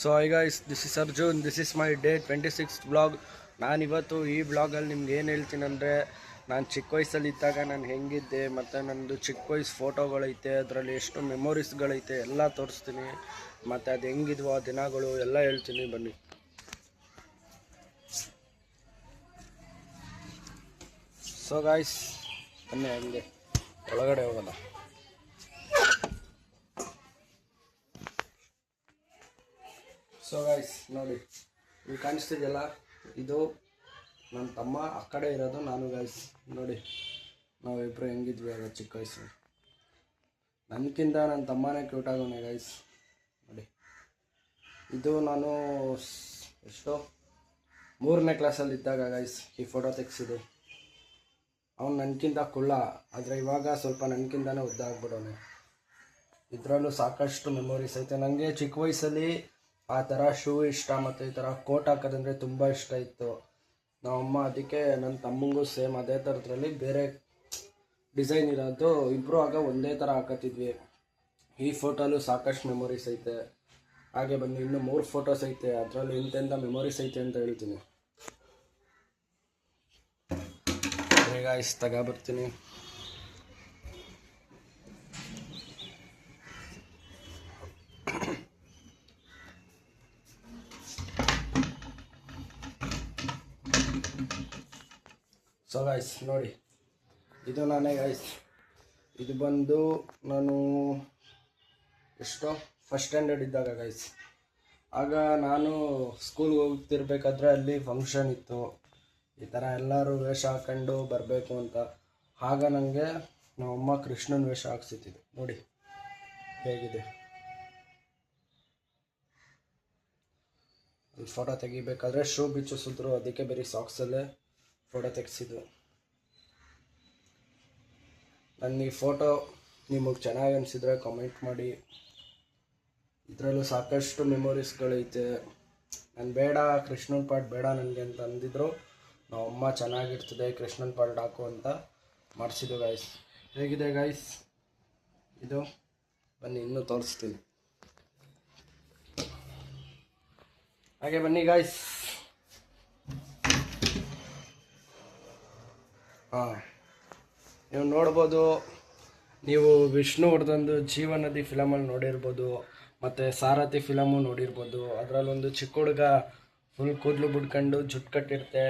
So I guys, this is Arjun. This is my day 26th blog. ನಾನಿವತ್ತು ಈ ಬ್ಲಾಗಲ್ಲಿ ನಿಮ್ಗೆ ಏನು ಹೇಳ್ತೀನಿ ಅಂದರೆ, ನಾನು ಚಿಕ್ಕ ವಯಸ್ಸಲ್ಲಿ ಇದ್ದಾಗ ನಾನು ಹೆಂಗಿದ್ದೆ ಮತ್ತು ನನ್ನದು ಚಿಕ್ಕ ವಯಸ್ಸು ಫೋಟೋಗಳೈತೆ, ಅದರಲ್ಲಿ ಎಷ್ಟು ಮೆಮೊರೀಸ್ಗಳೈತೆ ಎಲ್ಲ ತೋರಿಸ್ತೀನಿ. ಮತ್ತು ಅದು ಹೆಂಗಿದ್ವು ಆ ದಿನಗಳು ಎಲ್ಲ ಹೇಳ್ತೀನಿ, ಬನ್ನಿ. ಸೊ ಗಾಯ್ಸ್, ಬನ್ನಿ ಹಂಗೆ ಒಳಗಡೆ ಹೋಗೋಣ. ಸೊ ಗೈಸ್ ನೋಡಿ, ಇಲ್ಲಿ ಕಾಣಿಸ್ತಿದೆಯಲ್ಲ, ಇದು ನನ್ನ ತಮ್ಮ. ಆ ಕಡೆ ಇರೋದು ನಾನು. ಗೈಸ್ ನೋಡಿ, ನಾವಿಬ್ಬರು ಹೆಂಗಿದ್ವಿ ಆಗ ಚಿಕ್ಕ ವಯಸ್ಸು. ನನಗಿಂತ ನನ್ನ ತಮ್ಮನೇ ಕ್ಯೂಟ್ ಆಗೋನೆ ಗೈಸ್. ನೋಡಿ, ಇದು ನಾನು ಎಷ್ಟೋ 3ನೇ ಕ್ಲಾಸಲ್ಲಿ ಇದ್ದಾಗ ಗೈಸ್ ಈ ಫೋಟೋ ತೆಗೆಸಿದೆ. ಅವನು ನನಗಿಂತ ಕುಳ್ಳ, ಆದರೆ ಇವಾಗ ಸ್ವಲ್ಪ ನನಗಿಂತನೇ ಉದ್ದ ಆಗ್ಬಿಡೋನೆ. ಇದರಲ್ಲೂ ಸಾಕಷ್ಟು ಮೆಮೊರೀಸ್ ಐತೆ. ನನಗೆ ಚಿಕ್ಕ ವಯಸ್ಸಲ್ಲಿ ಆ ಥರ ಶೂ ಇಷ್ಟ, ಮತ್ತು ಈ ಥರ ಕೋಟ್ ಹಾಕೋದಂದರೆ ತುಂಬ ಇಷ್ಟ ಇತ್ತು. ನಮ್ಮಮ್ಮ ಅದಕ್ಕೆ ನನ್ನ ತಮ್ಮಂಗೂ ಸೇಮ್ ಅದೇ ಥರದ್ರಲ್ಲಿ ಬೇರೆ ಡಿಸೈನ್ ಇರೋದು ಇಬ್ಬರು ಆಗ ಒಂದೇ ಥರ ಹಾಕತ್ತಿದ್ವಿ. ಈ ಫೋಟೋಲ್ಲೂ ಸಾಕಷ್ಟು ಮೆಮೊರೀಸ್ ಐತೆ. ಹಾಗೆ ಬನ್ನಿ, ಇನ್ನೂ 3 ಫೋಟೋಸ್ ಐತೆ, ಅದರಲ್ಲೂ ಇಂತೆಂಥ ಮೆಮೊರೀಸ್ ಐತೆ ಅಂತ ಹೇಳ್ತೀನಿ. ಬೇಗ ಇಷ್ಟು ತಗೊಬರ್ತೀನಿ. ಸೊ ಗೈಸ್ ನೋಡಿ, ಇದು ನಾನೇ ಗೈಸ್. ಇದು ಬಂದು ನಾನು ಎಷ್ಟೋ ಫಸ್ಟ್ ಸ್ಟ್ಯಾಂಡರ್ಡ್ ಇದ್ದಾಗ ಗೈಸ್. ಆಗ ನಾನು ಸ್ಕೂಲ್ಗೆ ಹೋಗ್ತಿರ್ಬೇಕಾದ್ರೆ ಅಲ್ಲಿ ಫಂಕ್ಷನ್ ಇತ್ತು. ಈ ಥರ ಎಲ್ಲರೂ ವೇಷ ಹಾಕೊಂಡು ಬರಬೇಕು ಅಂತ. ಆಗ ನನಗೆ ನಮ್ಮಮ್ಮ ಕೃಷ್ಣನ ವೇಷ ಹಾಕ್ಸಿತ್ತಿದ್ದು. ನೋಡಿ ಹೇಗಿದೆ. ಅಲ್ಲಿ ಫೋಟೋ ತೆಗಿಬೇಕಾದ್ರೆ ಶೂ ಬಿಚ್ಚಿಸಿದ್ರು, ಅದಕ್ಕೆ ಬರೀ ಸಾಕ್ಸಲ್ಲೇ ಫೋಟೋ ತೆಗೆಸಿದ್ದು. ನನ್ನ ಈ ಫೋಟೋ ನಿಮಗೆ ಚೆನ್ನಾಗಿ ಅನಿಸಿದ್ರೆ ಕಾಮೆಂಟ್ ಮಾಡಿ. ಇದರಲ್ಲೂ ಸಾಕಷ್ಟು ಮೆಮೊರೀಸ್ಗಳೈತೆ. ನಾನು ಬೇಡ, ಕೃಷ್ಣನ ಪಾಟ್ ಬೇಡ ನನಗೆ ಅಂತ ಅಂದಿದ್ರು. ನಮ್ಮಮ್ಮ ಚೆನ್ನಾಗಿರ್ತದೆ ಕೃಷ್ಣನ ಪಾಟ್ ಹಾಕು ಅಂತ ಮಾಡಿಸಿದ್ದು ಗೈಸ್. ಹೇಗಿದೆ ಗೈಸ್ ಇದು? ಬನ್ನಿ ಇನ್ನೂ ತೋರಿಸ್ತೀನಿ. ಹಾಗೆ ಬನ್ನಿ ಗೈಸ್. ಹಾಂ, ನೀವು ನೋಡ್ಬೋದು, ನೀವು ವಿಷ್ಣುವರ್ಧನ್ದು ಜೀವನದಿ ಫಿಲಮಲ್ಲಿ ನೋಡಿರ್ಬೋದು, ಮತ್ತು ಸಾರಥಿ ಫಿಲಮು ನೋಡಿರ್ಬೋದು. ಅದರಲ್ಲೊಂದು ಚಿಕ್ಕ ಹುಡುಗ ಫುಲ್ ಕೂದಲು ಬಿಡ್ಕೊಂಡು ಜುಟ್ಟು ಕಟ್ಟಿರುತ್ತೆ.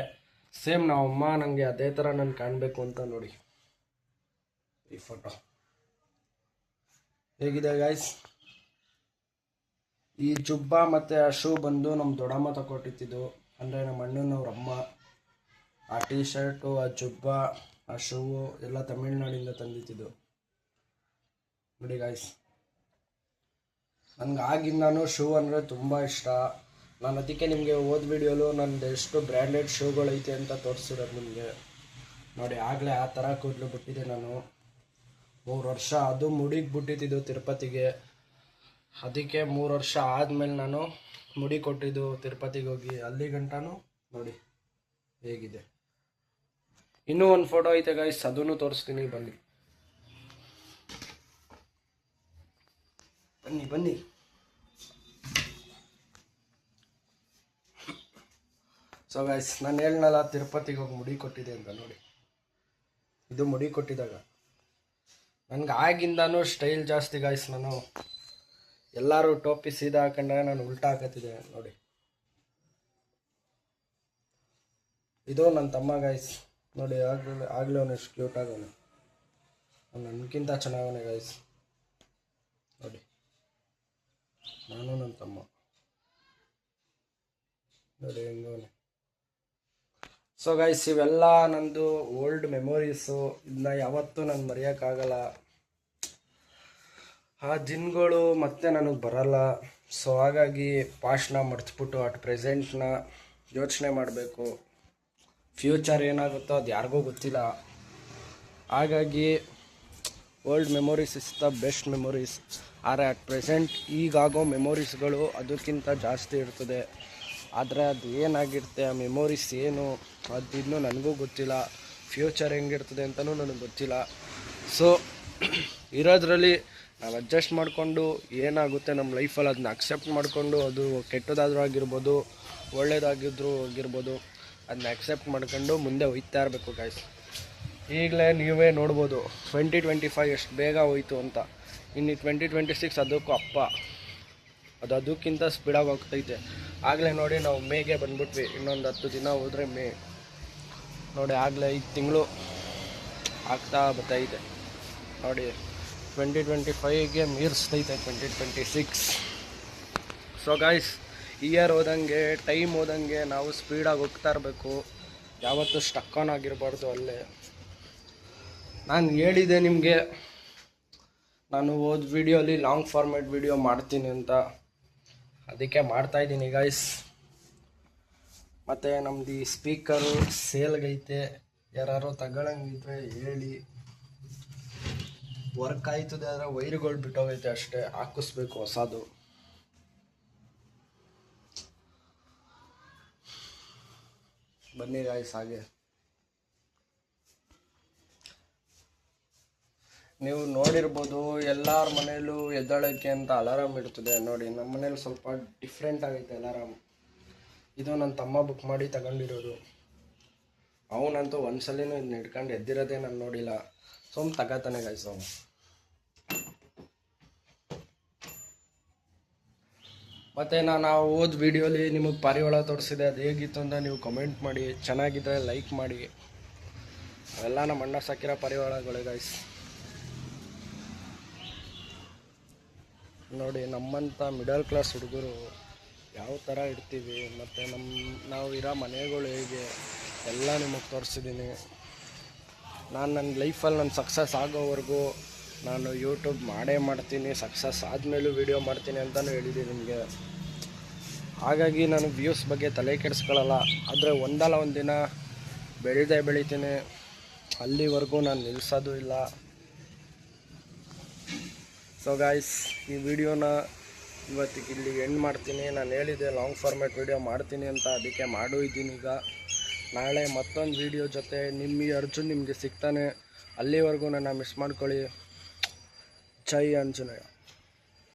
ಸೇಮ್ ನಮ್ಮಮ್ಮ ನನಗೆ ಅದೇ ಥರ ನಾನು ಕಾಣಬೇಕು ಅಂತ. ನೋಡಿ ಈ ಫೋಟೋ ಹೇಗಿದೆ ಗೈಸ್. ಈ ಜುಬ್ಬ ಮತ್ತು ಆ ಶೂ ಬಂದು ನಮ್ಮ ದೊಡ್ಡಮ್ಮ ತಗೊಟ್ಟಿದ್ದು, ಅಂದರೆ ನಮ್ಮ ಅಣ್ಣನವ್ರ ಅಮ್ಮ. ಆ ಟೀ ಶರ್ಟು, ಆ ಜುಬ್ಬ, ಆ ಶೂವು ಎಲ್ಲ ತಮಿಳ್ನಾಡಿಂದ ತಂದಿದ್ದು. ನೋಡಿ ಗಾಯ್ಸ್, ನನಗೆ ಆಗಿಂದಾನು ಶೂ ಅಂದರೆ ತುಂಬ ಇಷ್ಟ. ನಾನು ಅದಕ್ಕೆ ನಿಮಗೆ ಓದ್ ವಿಡಿಯೋಲು ನಂದು ಎಷ್ಟು ಬ್ರ್ಯಾಂಡೆಡ್ ಶೂಗಳೈತೆ ಅಂತ ತೋರಿಸಿರೋದು ನಿಮಗೆ. ನೋಡಿ, ಆಗಲೇ ಆ ಥರ ಕೂದಲು ಬಿಟ್ಟಿದ್ದೆ ನಾನು. 3 ವರ್ಷ ಅದು ಮುಡಿಗೆ ಬಿಟ್ಟಿದ್ದು ತಿರುಪತಿಗೆ. ಅದಕ್ಕೆ 3 ವರ್ಷ ಆದಮೇಲೆ ನಾನು ಮುಡಿ ಕೊಟ್ಟಿದ್ದು ತಿರುಪತಿಗೆ ಹೋಗಿ. ಅಲ್ಲಿ ಗಂಟನೂ ನೋಡಿ ಹೇಗಿದೆ. ಇನ್ನೂ ಒಂದು ಫೋಟೋ ಐತೆ ಗೈಸ್, ಅದನ್ನು ತೋರಿಸ್ತೀನಿ. ಬನ್ನಿ ಬನ್ನಿ ಬನ್ನಿ. ಸೊ ಗೈಸ್, ನಾನು ಹೇಳ್ನಲ್ಲ ತಿರುಪತಿಗೆ ಹೋಗಿ ಮುಡಿ ಕೊಟ್ಟಿದ್ದೆ ಅಂತ. ನೋಡಿ, ಇದು ಮುಡಿ ಕೊಟ್ಟಿದ್ದಾಗ. ನನಗೆ ಆಗಿಂದಾನು ಸ್ಟೈಲ್ ಜಾಸ್ತಿ ಗೈಸ್. ನಾನು ಎಲ್ಲರೂ ಟೋಪಿ ಸೀದಾ ಹಾಕೊಂಡಾಗ ನಾನು ಉಲ್ಟಾ ಹಾಕತ್ತಿದ್ದೆ. ನೋಡಿ, ಇದು ನನ್ನ ತಮ್ಮ ಗೈಸ್. ನೋಡಿ, ಆಗಲೇ ಅವನು ಎಷ್ಟು ಕ್ಯೂಟ್ ಆಗೋನು. ಅವ್ನು ನನಗಿಂತ ಚೆನ್ನಾಗವನೆ ಗೈಸ್. ನೋಡಿ, ನಾನು ನನ್ನ ತಮ್ಮ ನೋಡಿ ಹೆಂಗವನೆ. ಸೊ ಗೈಸ್, ಇವೆಲ್ಲ ನಂದು ಓಲ್ಡ್ ಮೆಮೊರೀಸು. ಇದನ್ನ ಯಾವತ್ತೂ ನಾನು ಮರೆಯೋಕ್ಕಾಗಲ್ಲ. ಆ ದಿನಗಳು ಮತ್ತೆ ನನಗೆ ಬರಲ್ಲ. ಸೊ ಹಾಗಾಗಿ ಪಾಸ್ಟ್ನ ಮರ್ತ್ಬಿಟ್ಟು ಅಟ್ ಪ್ರೆಸೆಂಟ್ನ ಯೋಚನೆ ಮಾಡಬೇಕು. ಫ್ಯೂಚರ್ ಏನಾಗುತ್ತೋ ಅದು ಯಾರಿಗೂ ಗೊತ್ತಿಲ್ಲ. ಹಾಗಾಗಿ old memories is the best memories. ಆದರೆ ಅಟ್ ಪ್ರೆಸೆಂಟ್ ಈಗಾಗೋ ಮೆಮೊರೀಸ್ಗಳು ಅದಕ್ಕಿಂತ ಜಾಸ್ತಿ ಇರ್ತದೆ. ಆದರೆ ಅದು ಏನಾಗಿರುತ್ತೆ, ಆ ಮೆಮೊರೀಸ್ ಏನು, ಅದು ಇನ್ನೂ ನನಗೂ ಗೊತ್ತಿಲ್ಲ. ಫ್ಯೂಚರ್ ಹೆಂಗಿರ್ತದೆ ಅಂತಲೂ ನನಗೆ ಗೊತ್ತಿಲ್ಲ. ಸೊ ಇರೋದ್ರಲ್ಲಿ ನಾವು ಅಡ್ಜಸ್ಟ್ ಮಾಡಿಕೊಂಡು ಏನಾಗುತ್ತೆ ನಮ್ಮ ಲೈಫಲ್ಲಿ ಅದನ್ನ ಅಕ್ಸೆಪ್ಟ್ ಮಾಡಿಕೊಂಡು, ಅದು ಕೆಟ್ಟದಾದರೂ ಆಗಿರ್ಬೋದು, ಒಳ್ಳೇದಾಗಿರ್ಬೋದು, ಅದನ್ನ ಅಕ್ಸೆಪ್ಟ್ ಮಾಡ್ಕೊಂಡು ಮುಂದೆ ಹೋಗ್ತಾ ಇರಬೇಕು ಗಾಯ್ಸ್. ಈಗಲೇ ನೀವೇ ನೋಡ್ಬೋದು 2025 ಎಷ್ಟು ಬೇಗ ಹೋಯ್ತು ಅಂತ. ಇನ್ನು 2026 ಅದಕ್ಕೂ ಅದಕ್ಕಿಂತ ಸ್ಪೀಡಾಗಿ ಹೋಗ್ತೈತೆ. ಆಗಲೇ ನೋಡಿ ನಾವು ಮೇಗೆ ಬಂದ್ಬಿಟ್ವಿ. ಇನ್ನೊಂದು 10 ದಿನ ಹೋದರೆ ಮೇ ನೋಡಿ, ಆಗಲೇ 5 ತಿಂಗಳು ಆಗ್ತಾ ಬರ್ತೈತೆ ನೋಡಿ. 2025ಗೆ ಮೀರಿಸ್ತೈತೆ 2026. ಸೊ ಗಾಯ್ಸ್, ಇಯರ್ ಹೋದಂಗೆ, ಟೈಮ್ ಹೋದಂಗೆ ನಾವು ಸ್ಪೀಡಾಗಿ ಹೋಗ್ತಾ ಇರಬೇಕು. ಯಾವತ್ತೂ ಸ್ಟಕ್ ಆನ್ ಆಗಿರಬಾರ್ದು ಅಲ್ಲೇ. ನಾನು ಹೇಳಿದೆ ನಿಮಗೆ, ನಾನು ಹೋದ ವಿಡಿಯೋಲಿ ಲಾಂಗ್ ಫಾರ್ಮೇಟ್ ವಿಡಿಯೋ ಮಾಡ್ತೀನಿ ಅಂತ, ಅದಕ್ಕೆ ಮಾಡ್ತಾಯಿದ್ದೀನಿ ಗಾಯ್ಸ್. ಮತ್ತು ನಮ್ಮದು ಈ ಸ್ಪೀಕರು ಸೇಲ್ಗೈತೆ, ಯಾರು ತಗೊಳ್ಳಂಗಿದ್ರೆ ಹೇಳಿ. ವರ್ಕ್ ಆಯ್ತದೆ, ಆದರೆ ವೈರ್ಗಳು ಬಿಟ್ಟೋಗೈತೆ ಅಷ್ಟೇ, ಹಾಕಿಸ್ಬೇಕು ಹೊಸದು. ಬನ್ನಿ ಗಾಯ್ಸ್. ಹಾಗೆ ನೀವು ನೋಡಿರ್ಬೋದು, ಎಲ್ಲರ ಮನೇಲೂ ಎದ್ದೇಳೋಕ್ಕೆ ಅಂತ ಅಲಾರಾಮ್ ಇರ್ತದೆ ನೋಡಿ. ನಮ್ಮ ಮನೇಲಿ ಸ್ವಲ್ಪ ಡಿಫ್ರೆಂಟ್ ಆಗೈತೆ ಅಲಾರಾಮ್. ಇದು ನನ್ನ ತಮ್ಮ ಬುಕ್ ಮಾಡಿ ತಗೊಂಡಿರೋದು. ಅವನಂತೂ ಒಂದ್ಸಲಿನೂ ಇದನ್ನ ಹಿಡ್ಕೊಂಡು ಎದ್ದಿರೋದೇ ನಾನು ನೋಡಿಲ್ಲ. ತಗೋತಾನೆ ಗಾಯ್ಸ್ ಅವನು. ಮತ್ತು ನಾನು ಆ ಹೋದ ವಿಡಿಯೋಲಿ ನಿಮಗೆ ಪಾರಿವಾಳ ತೋರಿಸಿದೆ, ಅದು ಹೇಗಿತ್ತು ಅಂತ ನೀವು ಕಮೆಂಟ್ ಮಾಡಿ. ಚೆನ್ನಾಗಿದ್ದರೆ ಲೈಕ್ ಮಾಡಿ. ಅವೆಲ್ಲ ನಮ್ಮ ಅಣ್ಣ ಸಾಕಿರೋ ಪಾರಿವಾಳಗಳೇ ಗಾಯ್ಸ್. ನೋಡಿ, ನಮ್ಮಂಥ ಮಿಡಲ್ ಕ್ಲಾಸ್ ಹುಡುಗರು ಯಾವ ಥರ ಇರ್ತೀವಿ, ಮತ್ತು ನಾವು ಇರೋ ಮನೆಗಳು ಹೇಗೆ ಎಲ್ಲ ನಿಮಗೆ ತೋರಿಸಿದ್ದೀನಿ. ನಾನು ನನ್ನ ಲೈಫಲ್ಲಿ ನಾನು ಸಕ್ಸಸ್ ಆಗೋವರೆಗೂ ನಾನು ಯೂಟ್ಯೂಬ್ ಮಾಡೇ ಮಾಡ್ತೀನಿ. ಸಕ್ಸಸ್ ಆದಮೇಲೂ ವೀಡಿಯೋ ಮಾಡ್ತೀನಿ ಅಂತಲೂ ಹೇಳಿದ್ದೀನಿ ನಿಮಗೆ. ಹಾಗಾಗಿ ನಾನು ವ್ಯೂಸ್ ಬಗ್ಗೆ ತಲೆ ಕೆಡಿಸ್ಕೊಳ್ಳಲ್ಲ. ಆದರೆ ಒಂದಲ್ಲ ಒಂದು ದಿನ ಬೆಳಿತೀನಿ. ಅಲ್ಲಿವರೆಗೂ ನಾನು ನಿಲ್ಲಿಸೋದು ಇಲ್ಲ. ಸೊ ಗಾಯ್ಸ್, ಈ ವಿಡಿಯೋನ ಇವತ್ತಿಗೆ ಇಲ್ಲಿ ಎಂಡ್ ಮಾಡ್ತೀನಿ. ನಾನು ಹೇಳಿದೆ ಲಾಂಗ್ ಫಾರ್ಮ್ಯಾಟ್ ವಿಡಿಯೋ ಮಾಡ್ತೀನಿ ಅಂತ, ಅದಕ್ಕೆ ಮಾಡೂ ಇದ್ದೀನಿ. ಈಗ ನಾಳೆ ಮತ್ತೊಂದು ವಿಡಿಯೋ ಜೊತೆ ನಿಮ್ಮ ಅರ್ಜುನ್ ನಿಮಗೆ ಸಿಗ್ತಾನೆ. ಅಲ್ಲಿವರೆಗೂ ನನ್ನ ಮಿಸ್ ಮಾಡ್ಕೊಳ್ಳಿ. ಜೈ ಆಂಜನೇಯ.